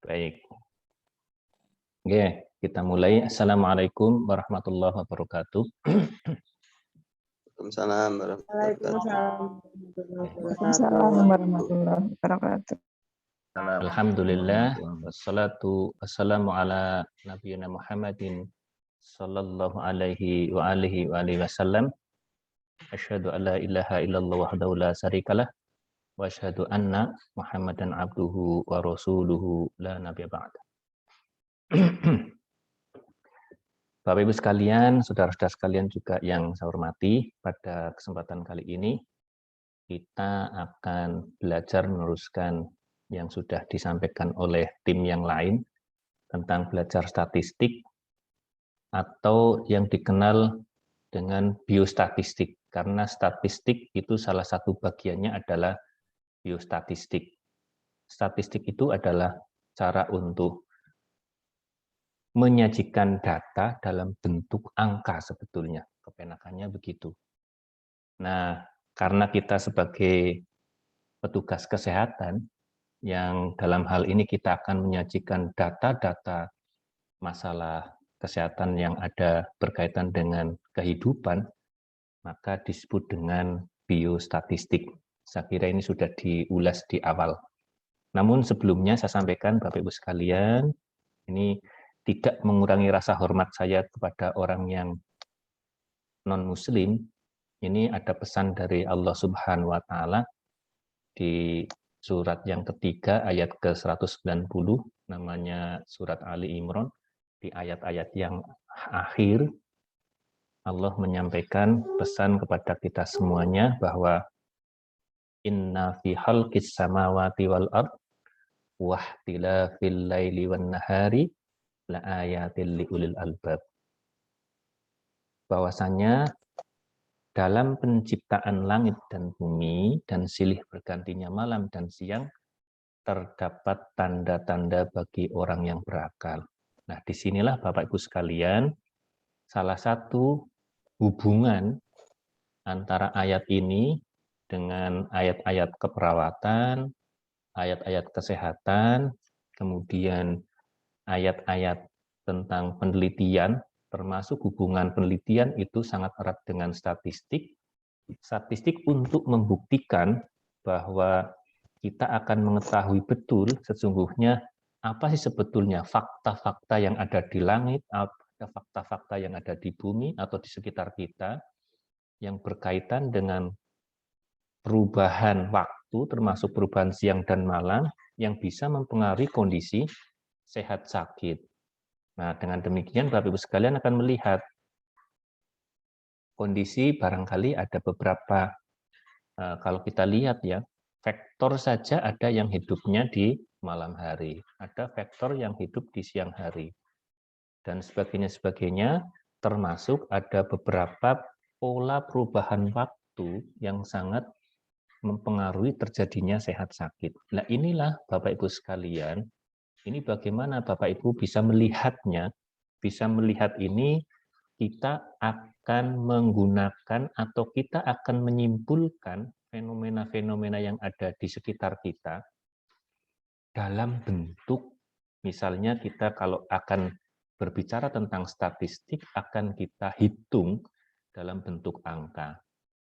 Baik. Oke, kita mulai. Assalamualaikum warahmatullahi wabarakatuh. Waalaikumsalam warahmatullahi Waalaikumsalam warahmatullahi wabarakatuh. Alhamdulillah wassalatu wassalamu ala nabiyina Muhammadin sallallahu alaihi wa alihi wasallam. Asyhadu an la ilaha illallah wahdahu la syarikalah wa asyhadu anna Muhammadan abduhu wa rasuluhu la nabiyya ba'da. Bapak Ibu sekalian, saudara-saudara sekalian juga yang saya hormati, pada kesempatan kali ini kita akan belajar meneruskan yang sudah disampaikan oleh tim yang lain tentang belajar statistik atau yang dikenal dengan biostatistik, karena statistik itu salah satu bagiannya adalah biostatistik. Statistik itu adalah cara untuk menyajikan data dalam bentuk angka sebetulnya, kepenakannya begitu. Nah, karena kita sebagai petugas kesehatan, yang dalam hal ini kita akan menyajikan data-data masalah kesehatan yang ada berkaitan dengan kehidupan, maka disebut dengan biostatistik. Saya kira ini sudah diulas di awal. Namun sebelumnya saya sampaikan Bapak Ibu sekalian, ini tidak mengurangi rasa hormat saya kepada orang yang non-muslim. Ini ada pesan dari Allah Subhanahu wa taala di surat yang ketiga ayat ke-190, namanya surat Ali Imran. Di ayat-ayat yang akhir Allah menyampaikan pesan kepada kita semuanya bahwa inna fi khalqis samawati wal ard wa ikhtilafil laili wan nahari la ayatil liulil albab. Bahwasanya dalam penciptaan langit dan bumi dan silih bergantinya malam dan siang terdapat tanda-tanda bagi orang yang berakal. Nah, disinilah Bapak Ibu sekalian, salah satu hubungan antara ayat ini dengan ayat-ayat keperawatan, ayat-ayat kesehatan, kemudian ayat-ayat tentang penelitian, termasuk hubungan penelitian itu sangat erat dengan statistik. Statistik untuk membuktikan bahwa kita akan mengetahui betul sesungguhnya apa sih sebetulnya fakta-fakta yang ada di langit, ada fakta-fakta yang ada di bumi atau di sekitar kita yang berkaitan dengan perubahan waktu, termasuk perubahan siang dan malam, yang bisa mempengaruhi kondisi sehat sakit. Nah, dengan demikian Bapak Ibu sekalian akan melihat kondisi barangkali ada beberapa, kalau kita lihat ya, faktor saja ada yang hidupnya di malam hari, ada faktor yang hidup di siang hari, dan sebagainya, termasuk ada beberapa pola perubahan waktu yang sangat mempengaruhi terjadinya sehat sakit. Nah, inilah Bapak Ibu sekalian, ini bagaimana Bapak Ibu bisa melihatnya, bisa melihat ini, kita akan menggunakan atau kita akan menyimpulkan fenomena-fenomena yang ada di sekitar kita dalam bentuk, misalnya kita kalau akan berbicara tentang statistik, akan kita hitung dalam bentuk angka.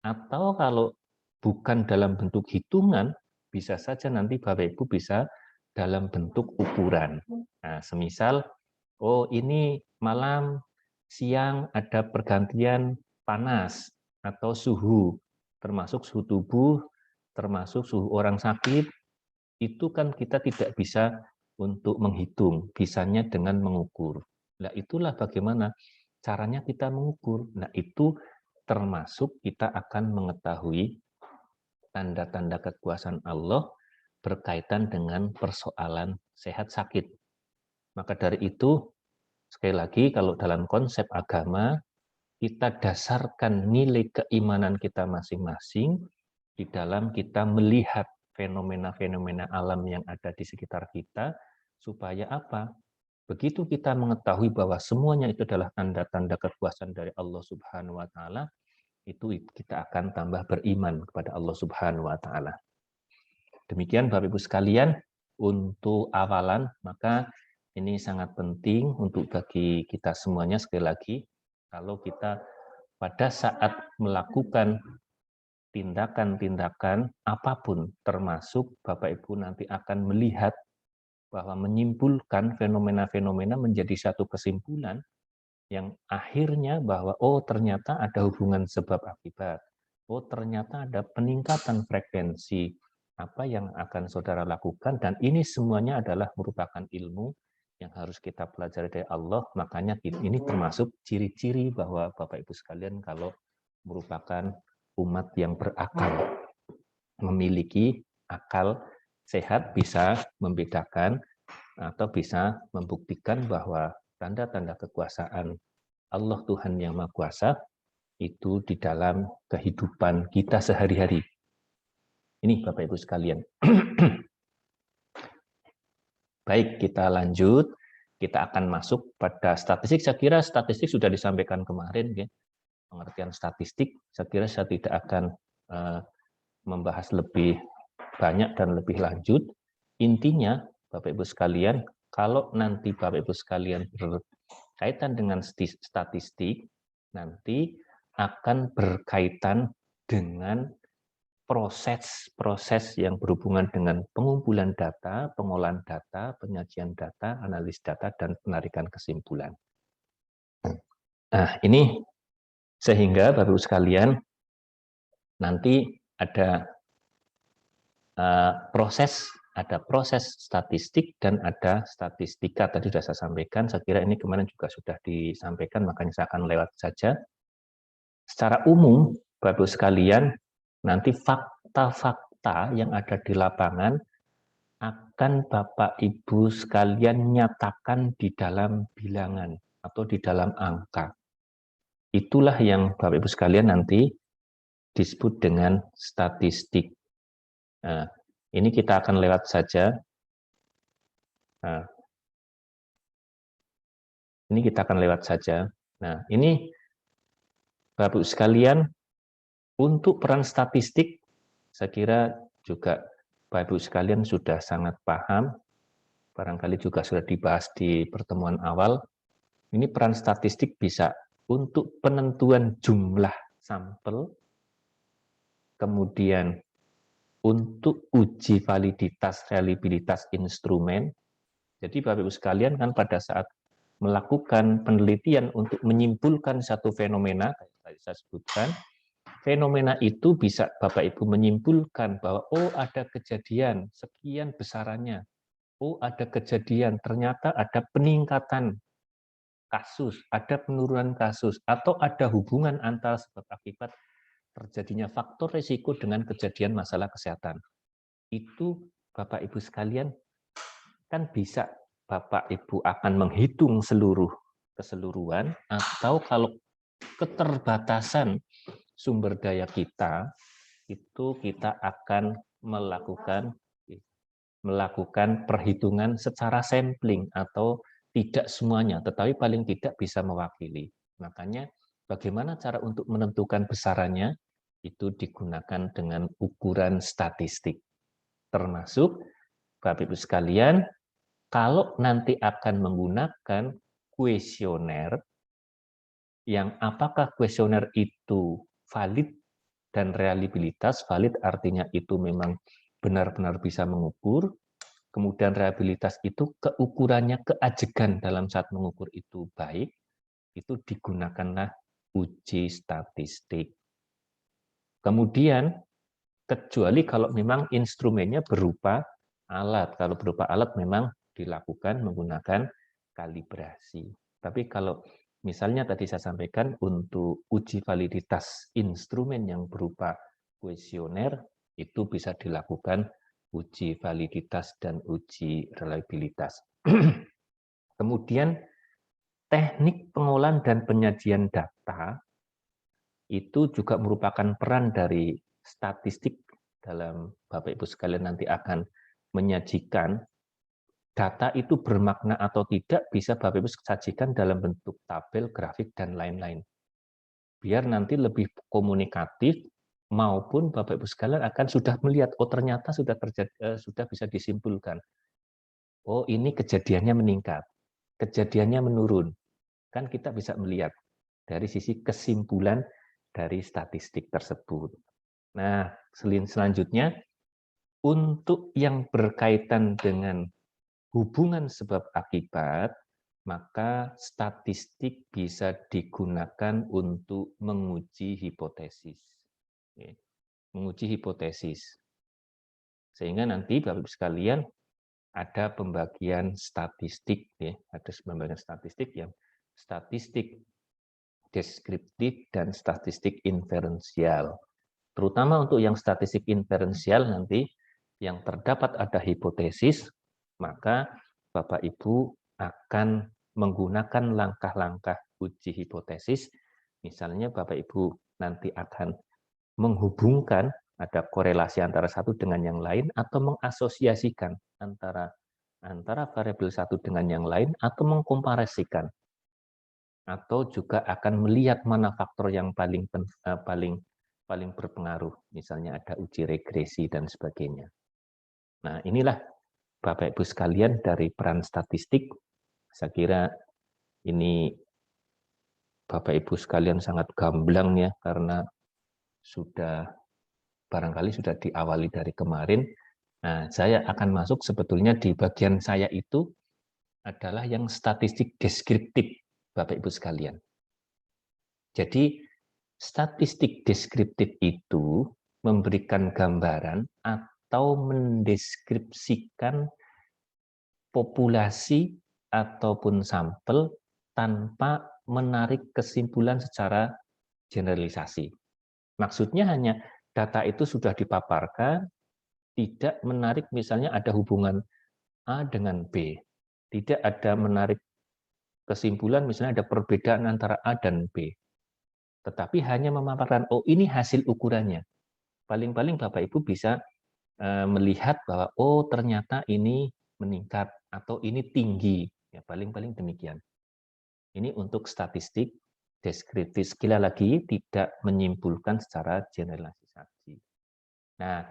Atau kalau bukan dalam bentuk hitungan, bisa saja nanti Bapak Ibu bisa dalam bentuk ukuran. Nah, semisal, oh ini malam, siang ada pergantian panas atau suhu, termasuk suhu tubuh, termasuk suhu orang sakit, itu kan kita tidak bisa untuk menghitung, bisanya dengan mengukur. Nah, itulah bagaimana caranya kita mengukur. Nah, itu termasuk kita akan mengetahui tanda-tanda kekuasaan Allah berkaitan dengan persoalan sehat sakit. Maka dari itu, sekali lagi kalau dalam konsep agama, kita dasarkan nilai keimanan kita masing-masing di dalam kita melihat fenomena-fenomena alam yang ada di sekitar kita, supaya apa? Begitu kita mengetahui bahwa semuanya itu adalah tanda-tanda kekuasaan dari Allah Subhanahu wa taala, itu kita akan tambah beriman kepada Allah Subhanahu wa taala. Demikian Bapak Ibu sekalian, untuk awalan, maka ini sangat penting untuk bagi kita semuanya. Sekali lagi, kalau kita pada saat melakukan tindakan-tindakan apapun, termasuk Bapak Ibu nanti akan melihat bahwa menyimpulkan fenomena-fenomena menjadi satu kesimpulan yang akhirnya bahwa oh ternyata ada hubungan sebab akibat. Oh ternyata ada peningkatan frekuensi apa yang akan saudara lakukan, dan ini semuanya adalah merupakan ilmu yang harus kita pelajari dari Allah. Makanya ini termasuk ciri-ciri bahwa Bapak Ibu sekalian kalau merupakan umat yang berakal, memiliki akal sehat, bisa membedakan atau bisa membuktikan bahwa tanda-tanda kekuasaan Allah Tuhan yang Maha Kuasa itu di dalam kehidupan kita sehari-hari. Ini Bapak Ibu sekalian. Baik, kita lanjut. Kita akan masuk pada statistik. Saya kira statistik sudah disampaikan kemarin, ya. Pengertian statistik. Saya kira saya tidak akan membahas lebih banyak dan lebih lanjut. Intinya, Bapak Ibu sekalian, kalau nanti Bapak Ibu sekalian berkaitan dengan statistik, nanti akan berkaitan dengan proses yang berhubungan dengan pengumpulan data, pengolahan data, penyajian data, analis data, dan penarikan kesimpulan. Nah, ini sehingga Bapak-Ibu sekalian, nanti ada proses statistik dan ada statistika. Tadi sudah saya sampaikan, saya kira ini kemarin juga sudah disampaikan, makanya saya akan lewat saja. Secara umum, Bapak-Ibu sekalian, nanti fakta-fakta yang ada di lapangan akan Bapak Ibu sekalian nyatakan di dalam bilangan atau di dalam angka. Itulah yang Bapak Ibu sekalian nanti disebut dengan statistik. Nah, ini kita akan lewat saja. Nah, ini kita akan lewat saja. Nah, ini Bapak Ibu sekalian, untuk peran statistik, saya kira juga Bapak Ibu sekalian sudah sangat paham, barangkali juga sudah dibahas di pertemuan awal. Ini peran statistik bisa untuk penentuan jumlah sampel, kemudian untuk uji validitas, reliabilitas instrumen. Jadi Bapak Ibu sekalian kan pada saat melakukan penelitian untuk menyimpulkan satu fenomena, tadi saya sebutkan, fenomena itu bisa Bapak Ibu menyimpulkan bahwa oh ada kejadian sekian besarannya, oh ada kejadian ternyata ada peningkatan kasus, ada penurunan kasus, atau ada hubungan antara sebab akibat terjadinya faktor risiko dengan kejadian masalah kesehatan. Itu Bapak Ibu sekalian kan bisa Bapak Ibu akan menghitung keseluruhan, atau kalau keterbatasan sumber daya kita, itu kita akan melakukan perhitungan secara sampling atau tidak semuanya, tetapi paling tidak bisa mewakili. Makanya bagaimana cara untuk menentukan besarannya, itu digunakan dengan ukuran statistik. Termasuk Bapak Ibu sekalian, kalau nanti akan menggunakan kuesioner, yang apakah kuesioner itu valid dan reliabilitas, valid artinya itu memang benar-benar bisa mengukur, kemudian reliabilitas itu keukurannya, keajegan dalam saat mengukur itu baik, itu digunakanlah uji statistik. Kemudian, kecuali kalau memang instrumennya berupa alat. Kalau berupa alat memang dilakukan menggunakan kalibrasi. Tapi kalau misalnya tadi saya sampaikan untuk uji validitas instrumen yang berupa kuesioner, itu bisa dilakukan uji validitas dan uji reliabilitas. Kemudian teknik pengolahan dan penyajian data itu juga merupakan peran dari statistik dalam Bapak Ibu sekalian nanti akan menyajikan data itu bermakna atau tidak bisa Bapak Ibu sajikan dalam bentuk tabel, grafik, dan lain-lain. Biar nanti lebih komunikatif, maupun Bapak Ibu sekalian akan sudah melihat, oh ternyata sudah bisa disimpulkan. oh ini kejadiannya meningkat, kejadiannya menurun. Kan kita bisa melihat dari sisi kesimpulan dari statistik tersebut. Nah, selanjutnya, untuk yang berkaitan dengan hubungan sebab akibat, maka statistik bisa digunakan untuk menguji hipotesis. Menguji hipotesis. Sehingga nanti Bapak-Ibu sekalian ada pembagian statistik, ada pembagian statistik yang statistik deskriptif dan statistik inferensial. Terutama untuk yang statistik inferensial nanti yang terdapat ada hipotesis, maka Bapak Ibu akan menggunakan langkah-langkah uji hipotesis. Misalnya Bapak Ibu nanti akan menghubungkan ada korelasi antara satu dengan yang lain atau mengasosiasikan antara variabel satu dengan yang lain atau mengkomparasikan, atau juga akan melihat mana faktor yang paling berpengaruh, misalnya ada uji regresi dan sebagainya. Nah, inilah Bapak Ibu sekalian dari peran statistik. Saya kira ini Bapak Ibu sekalian sangat gamblang ya, karena barangkali sudah diawali dari kemarin. Nah, saya akan masuk sebetulnya di bagian saya itu adalah yang statistik deskriptif, Bapak Ibu sekalian. Jadi, statistik deskriptif itu memberikan gambaran atau mendeskripsikan populasi ataupun sampel tanpa menarik kesimpulan secara generalisasi. Maksudnya hanya data itu sudah dipaparkan, tidak menarik misalnya ada hubungan A dengan B. Tidak ada menarik kesimpulan misalnya ada perbedaan antara A dan B. Tetapi hanya memaparkan, oh ini hasil ukurannya. Paling-paling Bapak Ibu bisa melihat bahwa oh ternyata ini meningkat atau ini tinggi. Ya, paling-paling demikian. Ini untuk statistik deskriptif. Sekali lagi tidak menyimpulkan secara generalisasi. Nah,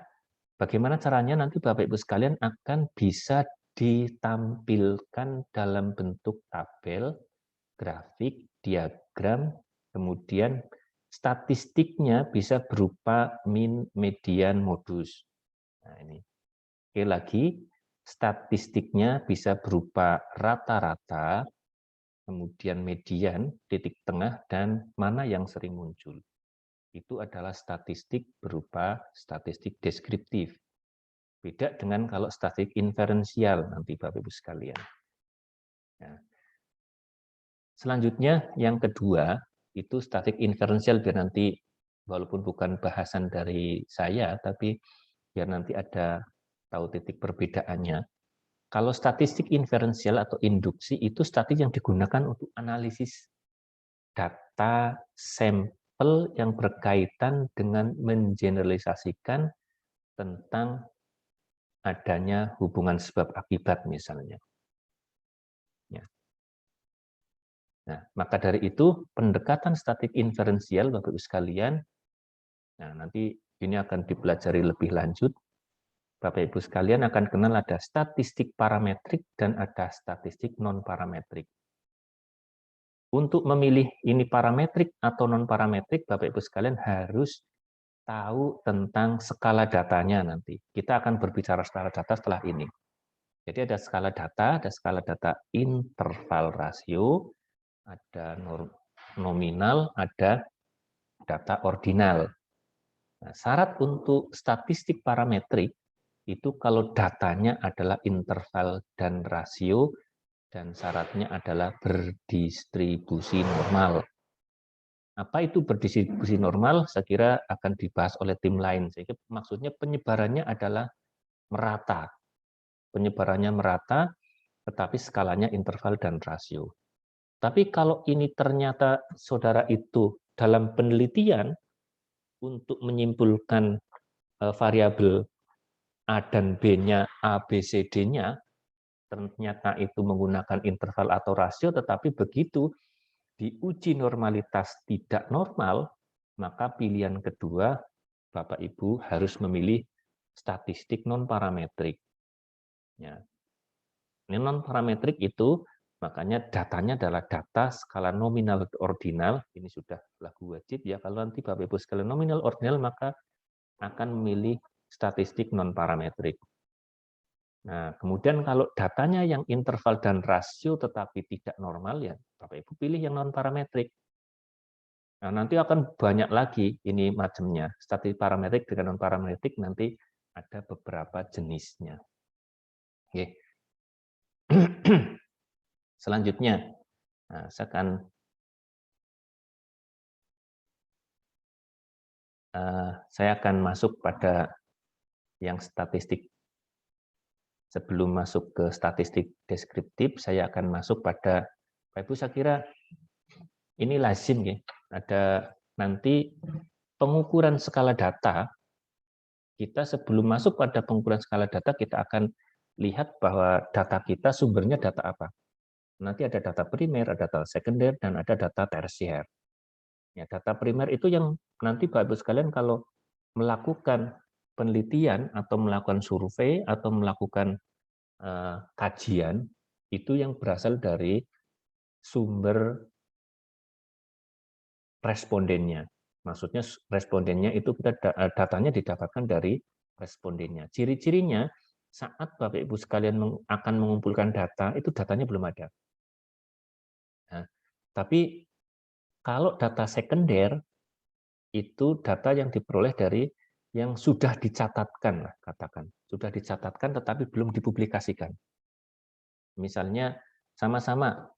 bagaimana caranya nanti Bapak Ibu sekalian akan bisa ditampilkan dalam bentuk tabel, grafik, diagram, kemudian statistiknya bisa berupa min, median, modus. Nah, ini. Sekali lagi, statistiknya bisa berupa rata-rata, kemudian median, titik tengah, dan mana yang sering muncul. Itu adalah statistik berupa statistik deskriptif. Beda dengan kalau statistik inferensial nanti Bapak Ibu sekalian. Nah, selanjutnya yang kedua itu statistik inferensial, biar nanti walaupun bukan bahasan dari saya, tapi biar nanti ada tahu titik perbedaannya. Kalau statistik inferensial atau induksi itu statistik yang digunakan untuk analisis data sampel yang berkaitan dengan mengeneralisasikan tentang adanya hubungan sebab akibat misalnya. Ya. Nah, maka dari itu pendekatan statistik inferensial Bapak Ibu sekalian, nah nanti ini akan dipelajari lebih lanjut. Bapak Ibu sekalian akan kenal ada statistik parametrik dan ada statistik non parametrik. Untuk memilih ini parametrik atau non parametrik, Bapak Ibu sekalian harus tahu tentang skala datanya nanti. Kita akan berbicara skala data setelah ini. Jadi ada skala data interval rasio, ada nominal, ada data ordinal. Nah, syarat untuk statistik parametrik itu kalau datanya adalah interval dan rasio, dan syaratnya adalah berdistribusi normal. Apa itu berdistribusi normal? Saya kira akan dibahas oleh tim lain. Sehingga maksudnya penyebarannya adalah merata. Penyebarannya merata, tetapi skalanya interval dan rasio. Tapi kalau ini ternyata saudara itu dalam penelitian untuk menyimpulkan variabel A dan B-nya, A, B, C, D-nya, ternyata itu menggunakan interval atau rasio, tetapi begitu diuji normalitas tidak normal, maka pilihan kedua Bapak Ibu harus memilih statistik non parametrik. Ya. Ini non-parametrik itu makanya datanya adalah data skala nominal ordinal. Ini sudah lagu wajib ya. Kalau nanti Bapak Ibu skala nominal ordinal maka akan memilih statistik non-parametrik. Nah, kemudian kalau datanya yang interval dan rasio tetapi tidak normal ya Bapak Ibu pilih yang non-parametrik. Nah, nanti akan banyak lagi ini macamnya. Statistik parametrik dengan non-parametrik nanti ada beberapa jenisnya. Oke. Selanjutnya, nah, saya akan masuk pada yang statistik. Sebelum masuk ke statistik deskriptif, saya akan masuk pada, Pak Ibu saya kira ini lazim ya. Ada nanti pengukuran skala data. Kita sebelum masuk pada pengukuran skala data, kita akan lihat bahwa data kita sumbernya data apa. Nanti ada data primer, ada data sekunder, dan ada data tersier. Ya, data primer itu yang nanti Bapak Ibu sekalian kalau melakukan penelitian atau melakukan survei atau melakukan kajian, itu yang berasal dari sumber respondennya. Maksudnya respondennya itu kita datanya didapatkan dari respondennya. Ciri-cirinya saat Bapak Ibu sekalian akan mengumpulkan data, itu datanya belum ada. Nah, tapi kalau data sekunder, itu data yang diperoleh dari yang sudah dicatatkan, katakan. Sudah dicatatkan tetapi belum dipublikasikan. Misalnya, sama-sama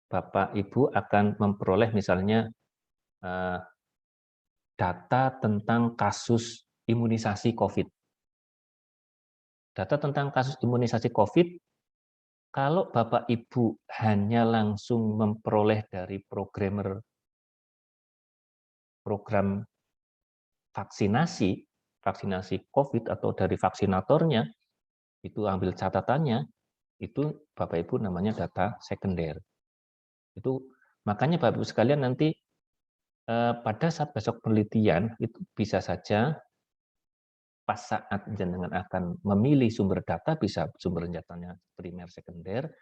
Bapak Ibu akan memperoleh misalnya data tentang kasus imunisasi COVID. Data tentang kasus imunisasi COVID, kalau Bapak Ibu hanya langsung memperoleh dari program vaksinasi COVID atau dari vaksinatornya, itu ambil catatannya, itu Bapak Ibu namanya data sekunder. Itu makanya Bapak Ibu sekalian nanti pada saat besok penelitian itu bisa saja pas saat jenengan akan memilih sumber data bisa sumber datanya primer sekunder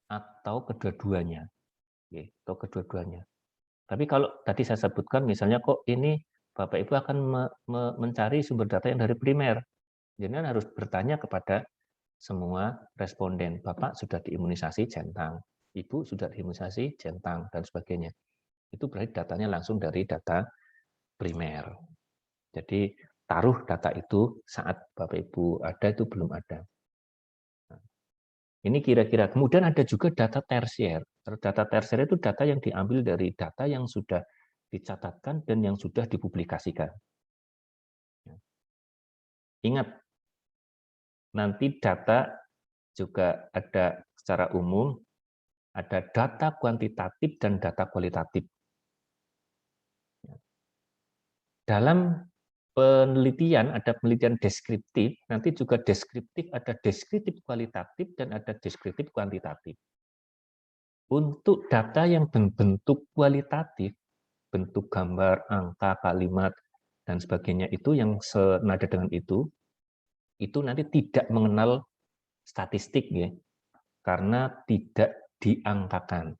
atau kedua-duanya. Atau kedua-duanya. Tapi kalau tadi saya sebutkan misalnya kok ini Bapak Ibu akan mencari sumber data yang dari primer. Jenengan harus bertanya kepada semua responden. Bapak sudah diimunisasi centang, Ibu sudah diimunisasi centang, dan sebagainya. Itu berarti datanya langsung dari data primer. Jadi taruh data itu saat Bapak Ibu ada itu belum ada. Ini kira-kira. Kemudian ada juga data tersier. Data tersier itu data yang diambil dari data yang sudah dicatatkan dan yang sudah dipublikasikan. Ingat, nanti data juga ada secara umum, ada data kuantitatif dan data kualitatif. Dalam penelitian ada penelitian deskriptif, nanti juga deskriptif, ada deskriptif kualitatif dan ada deskriptif kuantitatif. Untuk data yang berbentuk kualitatif, bentuk gambar, angka, kalimat, dan sebagainya itu yang senada dengan itu nanti tidak mengenal statistik ya, karena tidak diangkakan.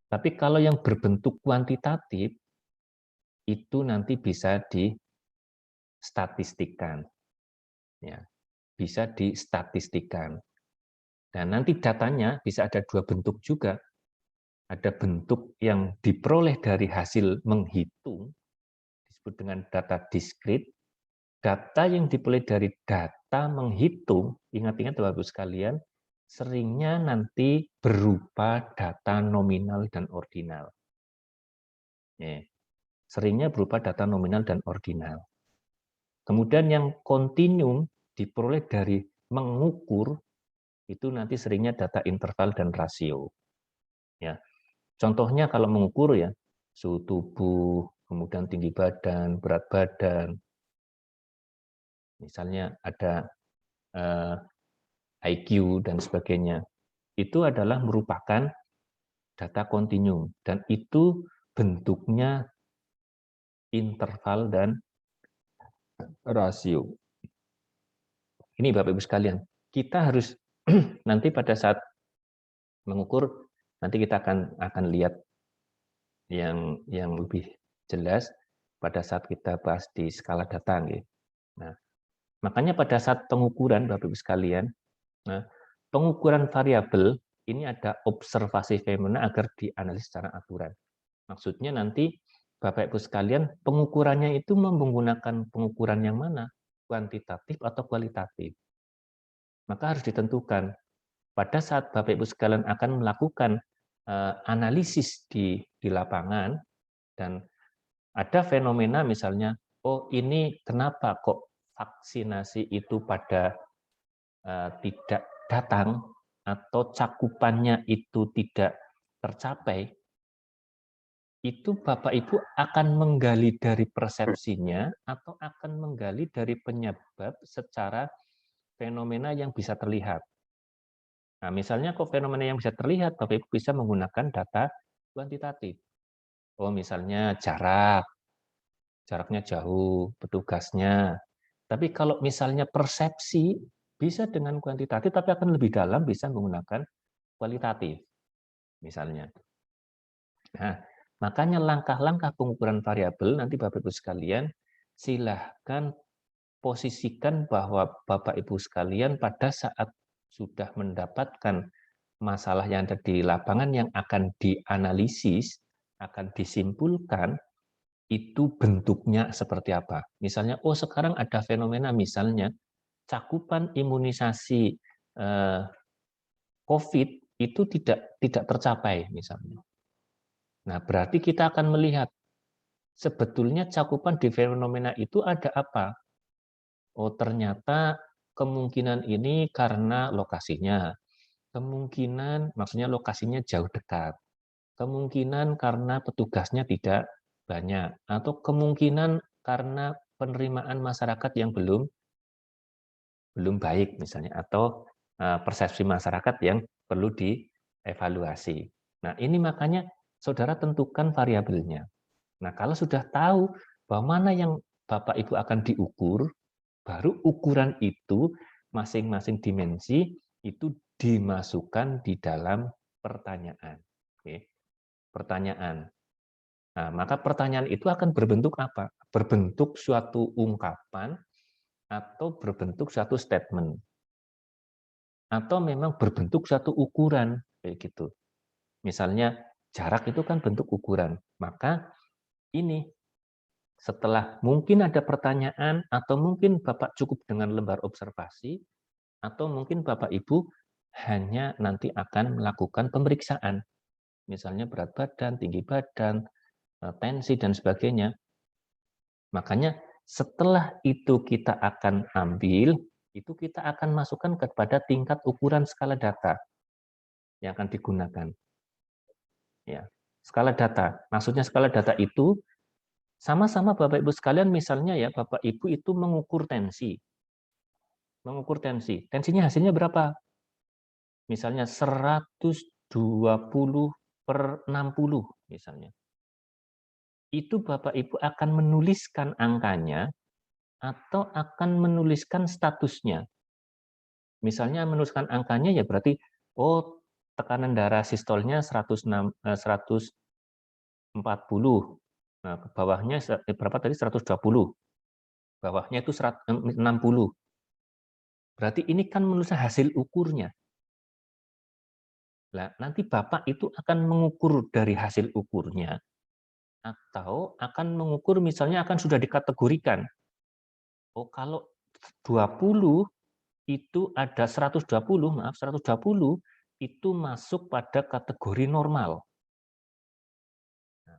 Tapi kalau yang berbentuk kuantitatif, itu nanti bisa distatistikkan. Ya, bisa distatistikkan. Dan nanti datanya bisa ada dua bentuk juga. Ada bentuk yang diperoleh dari hasil menghitung, disebut dengan data diskrit. Data yang diperoleh dari data menghitung, ingat-ingat Bapak-Ibu sekalian, seringnya nanti berupa data nominal dan ordinal. Seringnya berupa data nominal dan ordinal. Kemudian yang kontinum diperoleh dari mengukur, itu nanti seringnya data interval dan rasio. Ya. Contohnya kalau mengukur ya, suhu tubuh, kemudian tinggi badan, berat badan. Misalnya ada IQ dan sebagainya. Itu adalah merupakan data kontinum dan itu bentuknya interval dan rasio. Ini Bapak Ibu sekalian, kita harus nanti pada saat mengukur, nanti kita akan lihat yang lebih jelas pada saat kita bahas di skala data. Nah, makanya pada saat pengukuran, Bapak Ibu sekalian, nah, pengukuran variabel ini ada observasi fenomena agar dianalisis secara akurat. Maksudnya nanti Bapak Ibu sekalian, pengukurannya itu menggunakan pengukuran yang mana? Kuantitatif atau kualitatif? Maka harus ditentukan. Pada saat Bapak Ibu sekalian akan melakukan analisis di lapangan, dan ada fenomena misalnya, oh ini kenapa kok vaksinasi itu pada tidak datang, atau cakupannya itu tidak tercapai, itu Bapak Ibu akan menggali dari persepsinya atau akan menggali dari penyebab secara fenomena yang bisa terlihat. Nah, misalnya kok fenomena yang bisa terlihat, Bapak Ibu bisa menggunakan data kuantitatif. Oh, misalnya jaraknya jauh, petugasnya. Tapi kalau misalnya persepsi, bisa dengan kuantitatif, tapi akan lebih dalam bisa menggunakan kualitatif, misalnya. Nah, makanya langkah-langkah pengukuran variabel, nanti Bapak Ibu sekalian, silahkan posisikan bahwa Bapak Ibu sekalian pada saat sudah mendapatkan masalah yang ada di lapangan yang akan dianalisis, akan disimpulkan, itu bentuknya seperti apa. Misalnya, oh sekarang ada fenomena misalnya cakupan imunisasi COVID itu tidak tercapai misalnya. Nah, berarti kita akan melihat sebetulnya cakupan di fenomena itu ada apa? Oh, ternyata kemungkinan ini karena lokasinya. Kemungkinan maksudnya lokasinya jauh dekat. Kemungkinan karena petugasnya tidak banyak, atau kemungkinan karena penerimaan masyarakat yang belum baik misalnya, atau persepsi masyarakat yang perlu dievaluasi. Nah, ini makanya saudara tentukan variabelnya. Nah, kalau sudah tahu bahwa mana yang Bapak Ibu akan diukur, baru ukuran itu masing-masing dimensi itu dimasukkan di dalam pertanyaan. Oke. Pertanyaan. Nah, maka pertanyaan itu akan berbentuk apa? Berbentuk suatu ungkapan atau berbentuk suatu statement. Atau memang berbentuk suatu ukuran kayak gitu. Misalnya jarak itu kan bentuk ukuran. Maka ini setelah mungkin ada pertanyaan atau mungkin Bapak cukup dengan lembar observasi atau mungkin Bapak Ibu hanya nanti akan melakukan pemeriksaan. Misalnya berat badan, tinggi badan, tensi dan sebagainya. Makanya setelah itu kita akan ambil, itu kita akan masukkan kepada tingkat ukuran skala data yang akan digunakan. Ya, skala data. Maksudnya skala data itu sama-sama Bapak Ibu sekalian, misalnya ya Bapak Ibu itu mengukur tensi. Mengukur tensi. Tensinya hasilnya berapa? Misalnya 120/60 misalnya. Itu Bapak Ibu akan menuliskan angkanya atau akan menuliskan statusnya. Misalnya menuliskan angkanya ya berarti oh tekanan darah sistolnya 140. Nah, ke bawahnya berapa tadi? 120. Bawahnya itu 60. Berarti ini kan menuliskan hasil ukurnya. Nah, nanti Bapak itu akan mengukur dari hasil ukurnya atau akan mengukur misalnya akan sudah dikategorikan. Oh, kalau 20 itu ada 120, maaf 120 itu masuk pada kategori normal. Nah,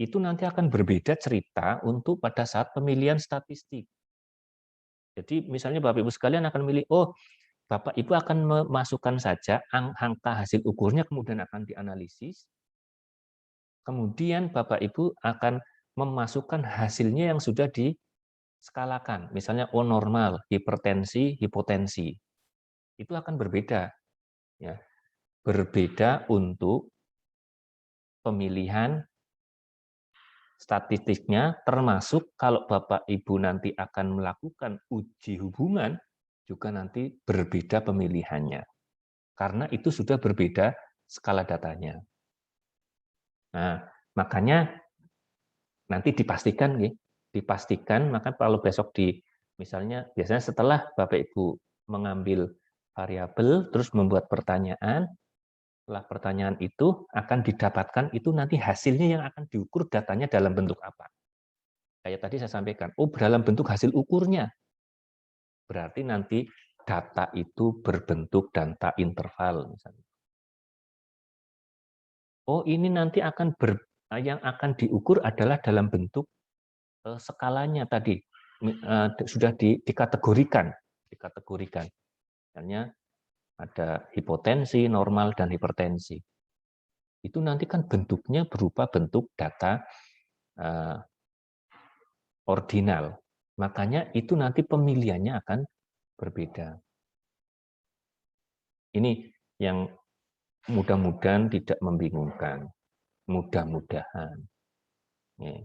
itu nanti akan berbeda cerita untuk pada saat pemilihan statistik. Jadi misalnya Bapak Ibu sekalian akan memilih, oh Bapak Ibu akan memasukkan saja angka hasil ukurnya kemudian akan dianalisis. Kemudian Bapak Ibu akan memasukkan hasilnya yang sudah diskalakan. Misalnya O normal, hipertensi, hipotensi. Itu akan berbeda. Ya. Berbeda untuk pemilihan statistiknya, termasuk kalau Bapak Ibu nanti akan melakukan uji hubungan, juga nanti berbeda pemilihannya. karena itu sudah berbeda skala datanya. Nah, makanya nanti dipastikan, maka kalau besok misalnya biasanya setelah Bapak Ibu mengambil variabel, terus membuat pertanyaan, setelah pertanyaan itu akan didapatkan itu nanti hasilnya yang akan diukur datanya dalam bentuk apa. Kayak tadi saya sampaikan, dalam bentuk hasil ukurnya. Berarti nanti data itu berbentuk data interval misalnya. Ini nanti yang akan diukur adalah dalam bentuk skalanya tadi sudah dikategorikan. Misalnya ada hipotensi, normal, dan hipertensi. Itu nanti kan bentuknya berupa bentuk data ordinal. Makanya itu nanti pemilihannya akan berbeda. Ini yang mudah-mudahan tidak membingungkan. Mudah-mudahan.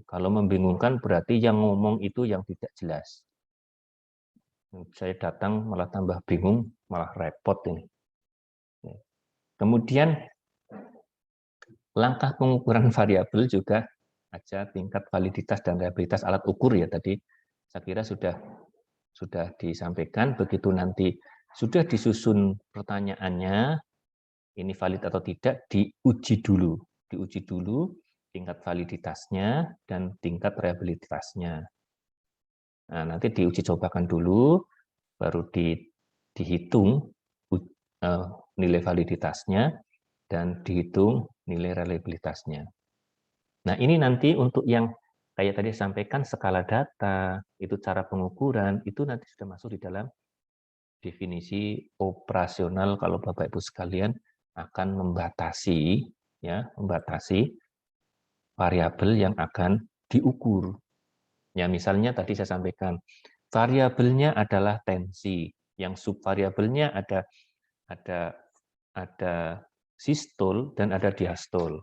Kalau membingungkan berarti yang ngomong itu yang tidak jelas. Saya datang malah tambah bingung, malah repot ini. Kemudian langkah pengukuran variabel juga ada tingkat validitas dan reliabilitas alat ukur ya tadi. Saya kira sudah disampaikan. Begitu nanti sudah disusun pertanyaannya, ini valid atau tidak, diuji dulu tingkat validitasnya dan tingkat reliabilitasnya. Nah, nanti diuji cobakan dulu, baru dihitung nilai validitasnya dan dihitung nilai reliabilitasnya. Nah, ini nanti untuk yang kayak tadi sampaikan skala data, itu cara pengukuran, itu nanti sudah masuk di dalam definisi operasional kalau Bapak Ibu sekalian akan membatasi variabel yang akan diukur. Ya, misalnya tadi saya sampaikan variabelnya adalah tensi, yang subvariabelnya ada sistol dan ada diastol.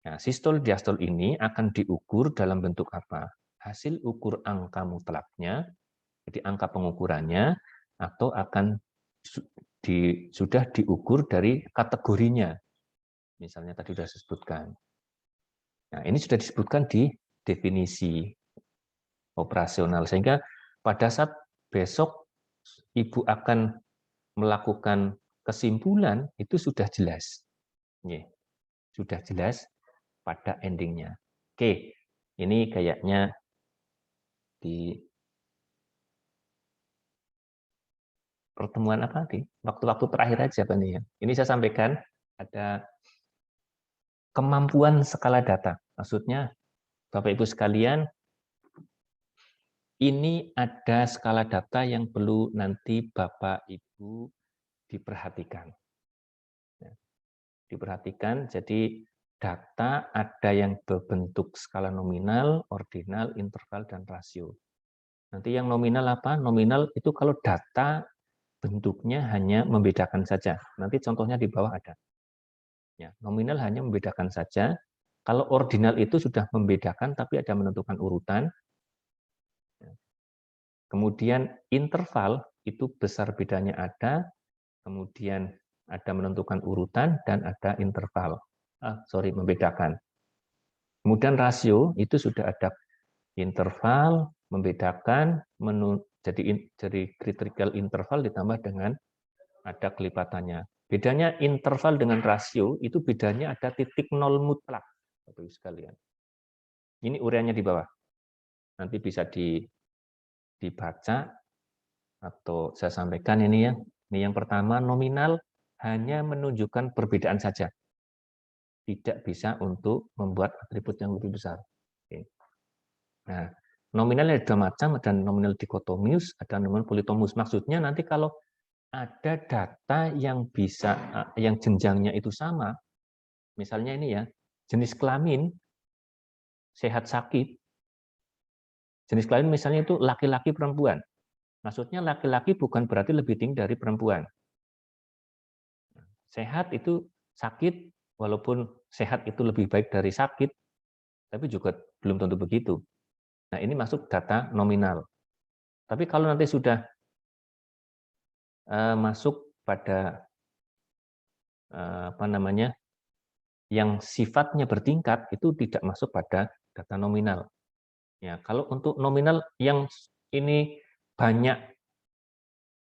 Nah, sistol diastol ini akan diukur dalam bentuk apa? Hasil ukur angka mutlaknya, jadi angka pengukurannya, atau akan sudah diukur dari kategorinya. Misalnya tadi sudah disebutkan. Nah, ini sudah disebutkan di definisi operasional. Sehingga pada saat besok Ibu akan melakukan kesimpulan, itu sudah jelas. Sudah jelas pada endingnya. Oke, ini kayaknya di pertemuan apa di waktu-waktu terakhir aja Pak ya. Ini saya sampaikan ada kemampuan skala data. Maksudnya Bapak Ibu sekalian, ini ada skala data yang perlu nanti Bapak Ibu diperhatikan. Diperhatikan, jadi data ada yang berbentuk skala nominal, ordinal, interval, dan rasio. Nanti yang nominal apa? Nominal itu kalau data bentuknya hanya membedakan saja. Nanti contohnya di bawah ada. Ya, nominal hanya membedakan saja. Kalau ordinal itu sudah membedakan tapi ada menentukan urutan. Kemudian interval itu besar bedanya ada, kemudian ada menentukan urutan dan ada interval. Membedakan. Kemudian rasio itu sudah ada interval, membedakan, jadi critical interval ditambah dengan ada kelipatannya. Bedanya interval dengan rasio itu bedanya ada titik nol mutlak, Bapak Ibu sekalian. Ini uraiannya di bawah. Nanti bisa dibaca atau saya sampaikan ini ya. Ini yang pertama, nominal hanya menunjukkan perbedaan saja. Tidak bisa untuk membuat atribut yang lebih besar. Oke. Nah, nominal ada dua macam, ada nominal dikotomius, ada nominal politomus. Maksudnya nanti kalau ada data yang yang jenjangnya itu sama, misalnya ini ya, jenis kelamin sehat sakit, jenis kelamin misalnya itu laki-laki perempuan. Maksudnya laki-laki bukan berarti lebih tinggi dari perempuan. Sehat itu sakit, walaupun sehat itu lebih baik dari sakit, tapi juga belum tentu begitu. Nah, ini masuk data nominal. Tapi kalau nanti sudah masuk pada yang sifatnya bertingkat itu tidak masuk pada data nominal. Ya, kalau untuk nominal yang ini banyak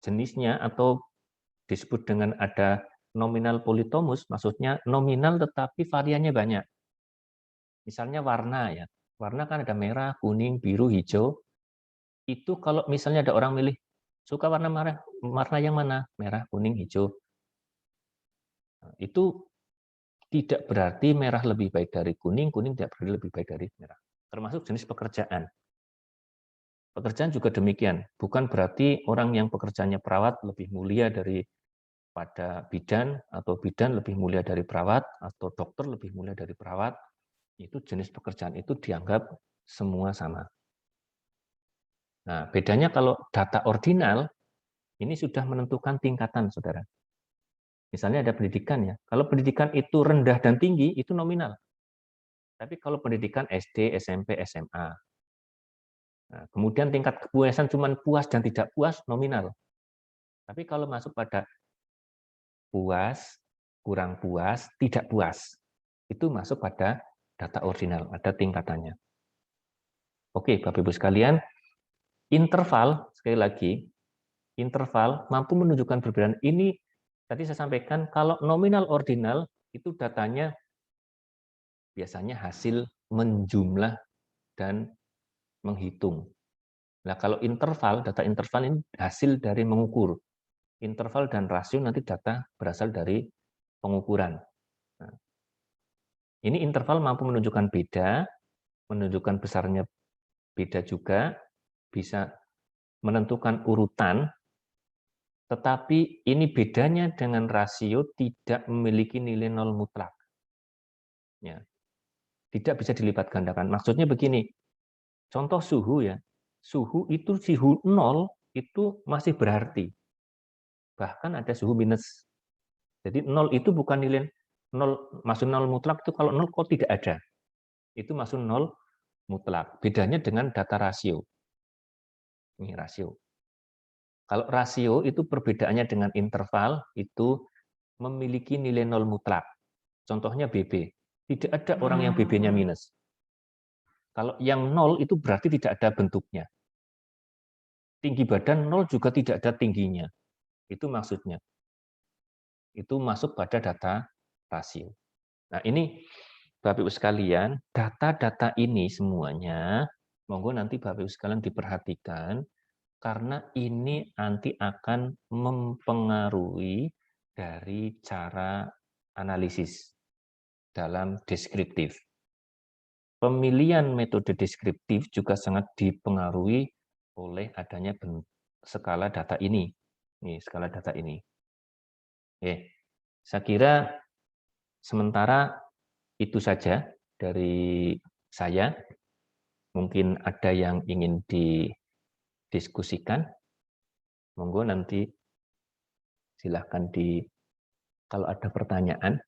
jenisnya atau disebut dengan ada nominal politomus, maksudnya nominal tetapi variannya banyak. Misalnya warna ya, warna kan ada merah, kuning, biru, hijau. Itu kalau misalnya ada orang milih suka warna yang mana? Merah, kuning, hijau. Itu tidak berarti merah lebih baik dari kuning, kuning tidak berarti lebih baik dari merah. Termasuk jenis pekerjaan. Pekerjaan juga demikian. Bukan berarti orang yang pekerjaannya perawat lebih mulia daripada bidan, atau bidan lebih mulia dari perawat, atau dokter lebih mulia dari perawat. Itu jenis pekerjaan itu dianggap semua sama. Nah, bedanya kalau data ordinal, ini sudah menentukan tingkatan, saudara. Misalnya ada pendidikan ya. Kalau pendidikan itu rendah dan tinggi, itu nominal. Tapi kalau pendidikan SD, SMP, SMA, nah, kemudian tingkat kepuasan cuma puas dan tidak puas, nominal. Tapi kalau masuk pada puas, kurang puas, tidak puas, itu masuk pada data ordinal, ada tingkatannya. Oke, Bapak Ibu sekalian, interval, sekali lagi, interval mampu menunjukkan perbedaan. Ini tadi saya sampaikan, kalau nominal ordinal, itu datanya biasanya hasil menjumlah dan menghitung. Nah, kalau interval, data interval ini hasil dari mengukur. Interval dan rasio nanti data berasal dari pengukuran. Nah, ini interval mampu menunjukkan beda, menunjukkan besarnya beda juga, bisa menentukan urutan, tetapi ini bedanya dengan rasio tidak memiliki nilai nol mutlak. Ya, tidak bisa dilipat gandakan. Maksudnya begini, contoh suhu ya, suhu itu suhu 0 itu masih berarti. Bahkan ada suhu minus. Jadi 0 itu bukan nilai 0, maksud 0 mutlak itu kalau 0 kok tidak ada. Itu maksud 0 mutlak. Bedanya dengan data rasio. Ini rasio. Kalau rasio itu perbedaannya dengan interval itu memiliki nilai 0 mutlak. Contohnya BB. Tidak ada orang yang BB-nya minus. Kalau yang 0 itu berarti tidak ada bentuknya. Tinggi badan 0 juga tidak ada tingginya. Itu maksudnya. Itu masuk pada data rasio. Nah, ini Bapak Ibu sekalian, data-data ini semuanya, monggo nanti Bapak Ibu sekalian diperhatikan, karena ini nanti akan mempengaruhi dari cara analisis dalam deskriptif. Pemilihan metode deskriptif juga sangat dipengaruhi oleh adanya skala data ini. Nih, skala data ini. Oke, saya kira sementara itu saja dari saya. Mungkin ada yang ingin didiskusikan. Monggo nanti silahkan kalau ada pertanyaan.